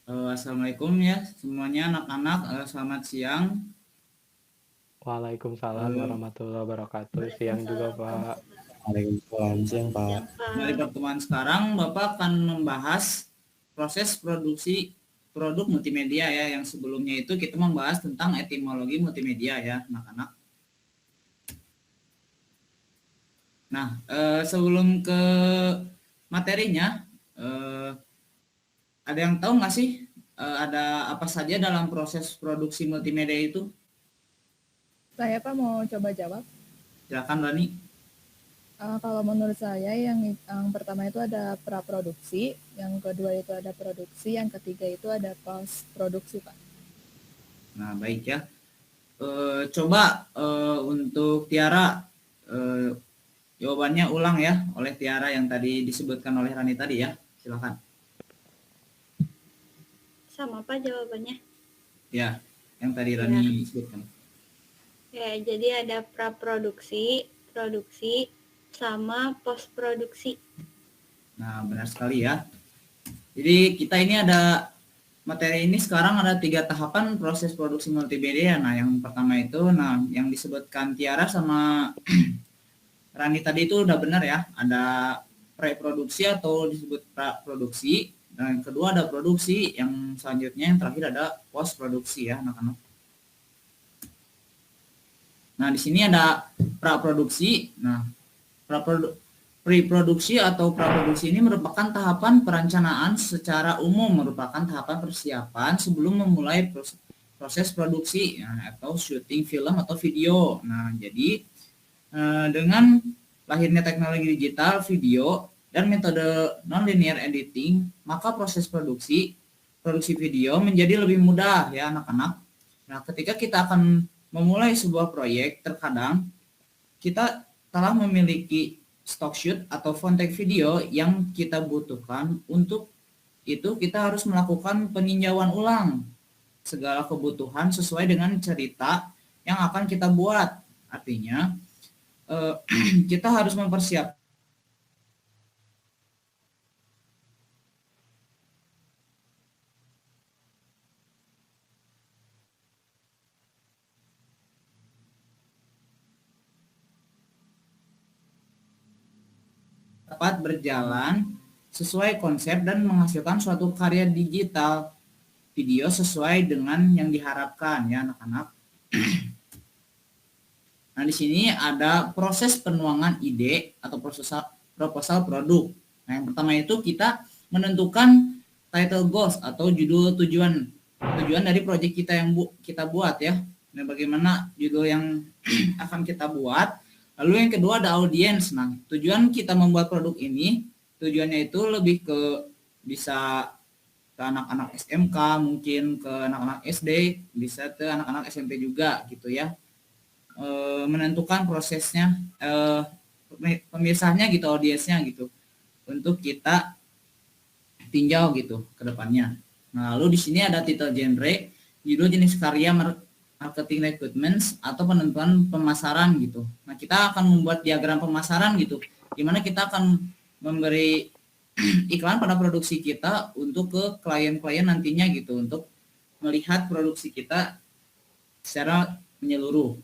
Assalamualaikum ya semuanya anak-anak, selamat siang. Waalaikumsalam Eh, warahmatullahi wabarakatuh. Siang juga, Pak. Waalaikumsalam, siang Pak. Dari pertemuan sekarang Bapak akan membahas proses produksi produk multimedia ya, yang sebelumnya itu kita membahas tentang etimologi multimedia ya anak-anak. Nah, sebelum ke materinya, ada yang tahu nggak sih ada apa saja dalam proses produksi multimedia itu? Saya Pak mau coba jawab. Silakan Rani. Kalau menurut saya yang pertama itu ada praproduksi, yang kedua itu ada produksi, yang ketiga itu ada post produksi Pak. Nah, baik ya. Coba untuk Tiara, jawabannya ulang ya oleh Tiara yang tadi disebutkan oleh Rani tadi ya. Silakan. Sama apa jawabannya? Ya, yang tadi Rani sebutkan. Ya, jadi ada praproduksi, produksi, sama post produksi. Nah, benar sekali ya. Jadi kita ini ada materi ini sekarang ada 3 tahapan proses produksi multimedia. Nah, yang pertama itu, yang disebutkan Tiara sama Rani tadi itu udah benar ya. Ada pre-produksi atau disebut praproduksi. Dan yang kedua ada produksi, yang selanjutnya yang terakhir ada post produksi ya anak-anak. Nah, di sini ada praproduksi. Nah, pre-produksi atau praproduksi ini merupakan tahapan perencanaan secara umum, merupakan tahapan persiapan sebelum memulai proses produksi ya, atau syuting film atau video. Nah, jadi dengan lahirnya teknologi digital, video, dan metode non-linear editing, maka proses produksi video menjadi lebih mudah ya anak-anak. Nah, ketika kita akan memulai sebuah proyek, terkadang kita telah memiliki stock shoot atau footage video yang kita butuhkan. Untuk itu kita harus melakukan peninjauan ulang segala kebutuhan sesuai dengan cerita yang akan kita buat. Artinya kita harus mempersiapkan dapat berjalan sesuai konsep dan menghasilkan suatu karya digital video sesuai dengan yang diharapkan ya anak-anak. Nah, di sini ada proses penuangan ide atau proposal produk. Nah, yang pertama itu kita menentukan title goals atau judul tujuan dari proyek kita yang kita buat ya. Nah, bagaimana judul yang akan kita buat. Lalu yang kedua ada audiens. Nah, tujuan kita membuat produk ini, tujuannya itu lebih ke bisa ke anak-anak SMK, mungkin ke anak-anak SD, bisa ke anak-anak SMP juga gitu ya. Menentukan prosesnya, pemirsanya gitu, audiensnya gitu, untuk kita tinjau gitu ke depannya. Nah, lalu di sini ada title genre, judul, jenis karya, marketing recruitments, atau penentuan pemasaran gitu. Nah, kita akan membuat diagram pemasaran gitu, dimana kita akan memberi iklan pada produksi kita untuk ke klien-klien nantinya gitu, untuk melihat produksi kita secara menyeluruh.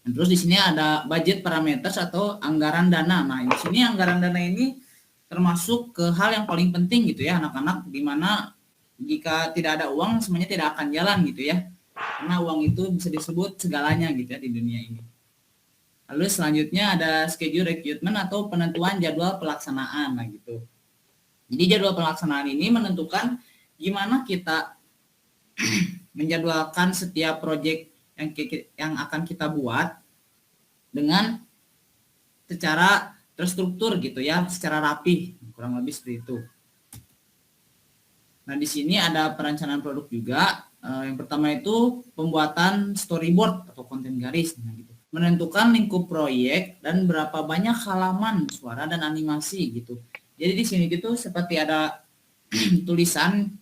Dan terus di sini ada budget parameters atau anggaran dana. Nah, di sini anggaran dana ini termasuk ke hal yang paling penting gitu ya anak-anak, dimana jika tidak ada uang semuanya tidak akan jalan gitu ya, karena uang itu bisa disebut segalanya gitu ya di dunia ini. Lalu selanjutnya ada schedule recruitment atau penentuan jadwal pelaksanaan. Nah gitu, jadi jadwal pelaksanaan ini menentukan gimana kita menjadwalkan setiap proyek yang akan kita buat dengan secara terstruktur gitu ya, secara rapi, kurang lebih seperti itu. Nah, di sini ada perencanaan produk juga. Yang pertama itu pembuatan storyboard atau konten garis, nah gitu. Menentukan lingkup proyek dan berapa banyak halaman suara dan animasi gitu. Jadi di sini gitu seperti ada tulisan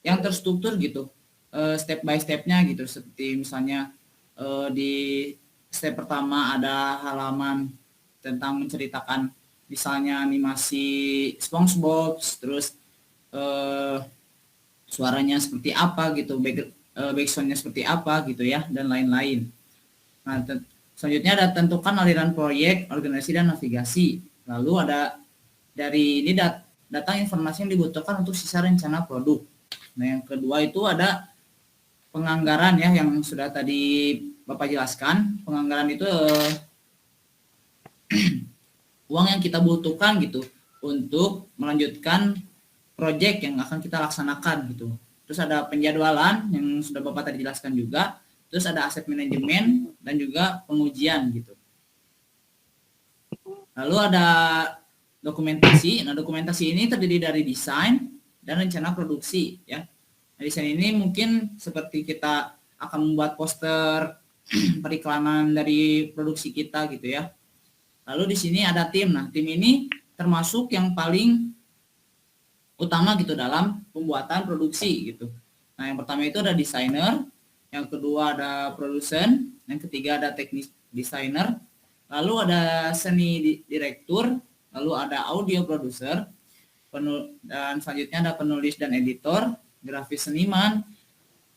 yang terstruktur gitu, step by stepnya gitu, seperti misalnya di step pertama ada halaman tentang menceritakan misalnya animasi SpongeBob, terus suaranya seperti apa gitu, backsoundnya seperti apa gitu ya, dan lain-lain. Nah, selanjutnya ada tentukan aliran proyek, organisasi, dan navigasi. Lalu ada dari ini data informasi yang dibutuhkan untuk sisa rencana produk. Nah, yang kedua itu ada penganggaran ya, yang sudah tadi Bapak jelaskan. Penganggaran itu uang yang kita butuhkan gitu untuk melanjutkan proyek yang akan kita laksanakan gitu. Terus ada penjadwalan yang sudah Bapak tadi jelaskan juga. Terus ada aset manajemen dan juga pengujian gitu. Lalu ada dokumentasi. Nah, dokumentasi ini terdiri dari desain dan rencana produksi ya. Nah, desain ini mungkin seperti kita akan membuat poster periklanan dari produksi kita gitu ya. Lalu di sini ada tim. Nah, tim ini termasuk yang paling utama gitu dalam pembuatan produksi gitu. Nah, yang pertama itu ada desainer, yang kedua ada produsen, yang ketiga ada teknis desainer, lalu ada seni direktur, lalu ada audio produser, dan selanjutnya ada penulis dan editor, grafis seniman,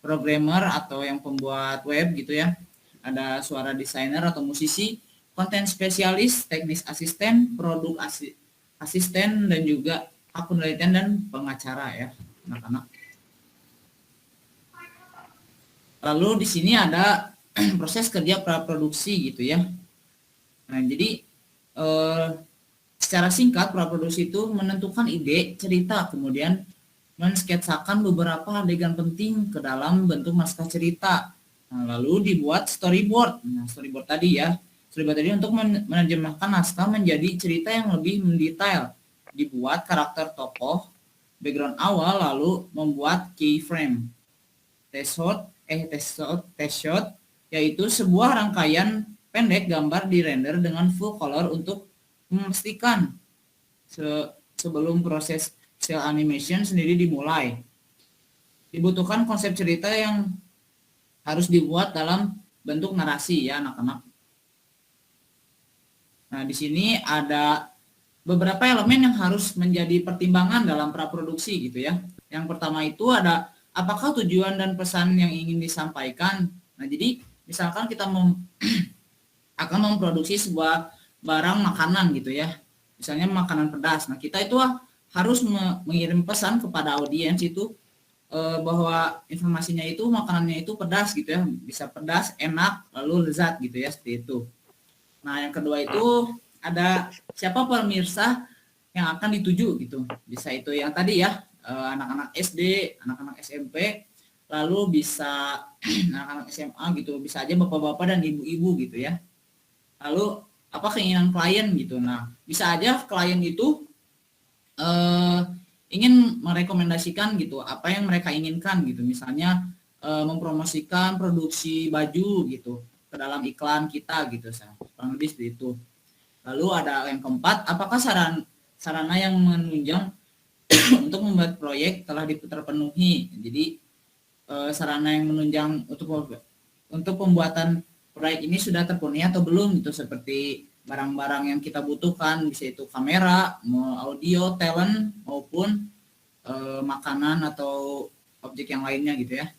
programmer atau yang pembuat web gitu ya, ada suara desainer atau musisi, konten spesialis, teknis asisten, produk asisten, dan juga akun penelitian dan pengacara ya anak-anak. Lalu di sini ada proses kerja praproduksi gitu ya. Nah, jadi secara singkat praproduksi itu menentukan ide, cerita, kemudian mensketsakan beberapa adegan penting ke dalam bentuk naskah cerita. Nah, lalu dibuat storyboard. Nah, storyboard tadi ya. Storyboard tadi untuk menerjemahkan naskah menjadi cerita yang lebih mendetail. Dibuat karakter tokoh, background awal, lalu membuat keyframe. Test shot yaitu sebuah rangkaian pendek gambar di render dengan full color untuk memastikan sebelum proses cel animation sendiri dimulai. Dibutuhkan konsep cerita yang harus dibuat dalam bentuk narasi ya anak-anak. Nah, di sini ada beberapa elemen yang harus menjadi pertimbangan dalam praproduksi gitu ya. Yang pertama itu ada apakah tujuan dan pesan yang ingin disampaikan. Nah, jadi misalkan kita akan memproduksi sebuah barang makanan gitu ya. Misalnya makanan pedas. Nah, kita itu harus mengirim pesan kepada audiens itu bahwa informasinya itu makanannya itu pedas gitu ya. Bisa pedas, enak, lalu lezat gitu ya, seperti itu. Nah, yang kedua itu ada siapa pemirsa yang akan dituju gitu. Bisa itu yang tadi ya, anak-anak SD, anak-anak SMP, lalu bisa anak-anak SMA gitu, bisa aja bapak-bapak dan ibu-ibu gitu ya. Lalu apa keinginan klien gitu. Nah, bisa aja klien itu ingin merekomendasikan gitu apa yang mereka inginkan gitu. Misalnya mempromosikan produksi baju gitu ke dalam iklan kita gitu, kurang lebih seperti itu. Lalu ada yang keempat, apakah sarana yang menunjang untuk membuat proyek telah terpenuhi. Jadi sarana yang menunjang untuk pembuatan proyek ini sudah terpenuhi atau belum gitu, seperti barang-barang yang kita butuhkan, bisa itu kamera, audio, talent maupun makanan atau objek yang lainnya gitu ya.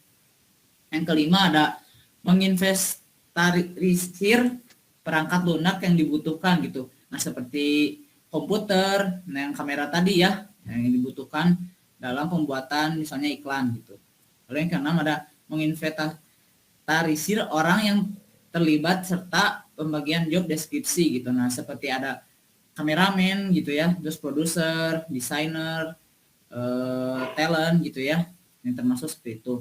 Yang kelima ada menginventarisir perangkat lunak yang dibutuhkan gitu. Nah, seperti komputer, nah yang kamera tadi ya, yang dibutuhkan dalam pembuatan misalnya iklan gitu. Lalu yang keenam ada menginventarisir orang yang terlibat serta pembagian job deskripsi gitu. Nah, seperti ada kameramen gitu ya, terus produser, desainer, talent gitu ya, yang termasuk seperti itu.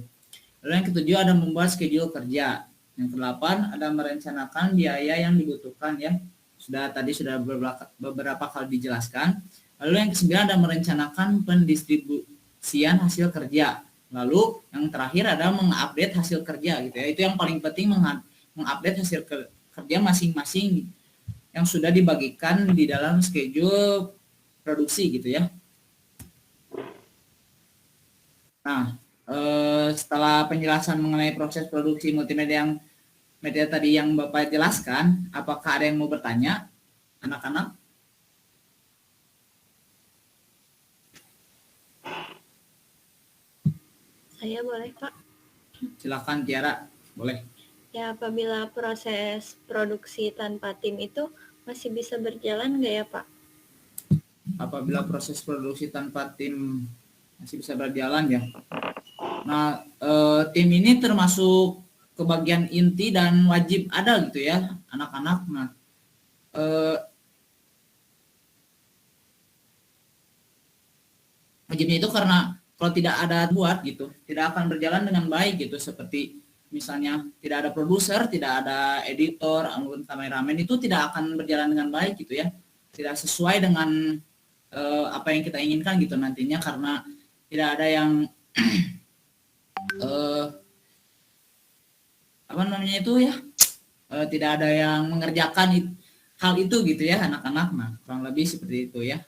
Lalu yang ketujuh ada membuat schedule kerja. Yang kedelapan ada merencanakan biaya yang dibutuhkan ya. Tadi sudah beberapa kali dijelaskan. Lalu yang kesembilan ada merencanakan pendistribusian hasil kerja. Lalu yang terakhir ada mengupdate hasil kerja gitu ya. Itu yang paling penting, mengupdate hasil kerja masing-masing yang sudah dibagikan di dalam schedule produksi gitu ya. Nah, setelah penjelasan mengenai proses produksi multimedia tadi yang Bapak jelaskan, apakah ada yang mau bertanya, anak-anak? Saya boleh, Pak. Silakan Tiara, boleh. Ya, apabila proses produksi tanpa tim itu masih bisa berjalan nggak ya, Pak? Apabila proses produksi tanpa tim masih bisa berjalan ya. Nah, tim ini termasuk kebagian inti dan wajib ada gitu ya, anak-anak. Nah, wajibnya itu karena kalau tidak ada buat gitu, tidak akan berjalan dengan baik gitu. Seperti misalnya tidak ada produser, tidak ada editor, anggun kameramen, itu tidak akan berjalan dengan baik gitu ya. Tidak sesuai dengan apa yang kita inginkan gitu nantinya, karena tidak ada yang apa namanya itu ya, tidak ada yang mengerjakan hal itu gitu ya anak-anak. Nah, kurang lebih seperti itu ya.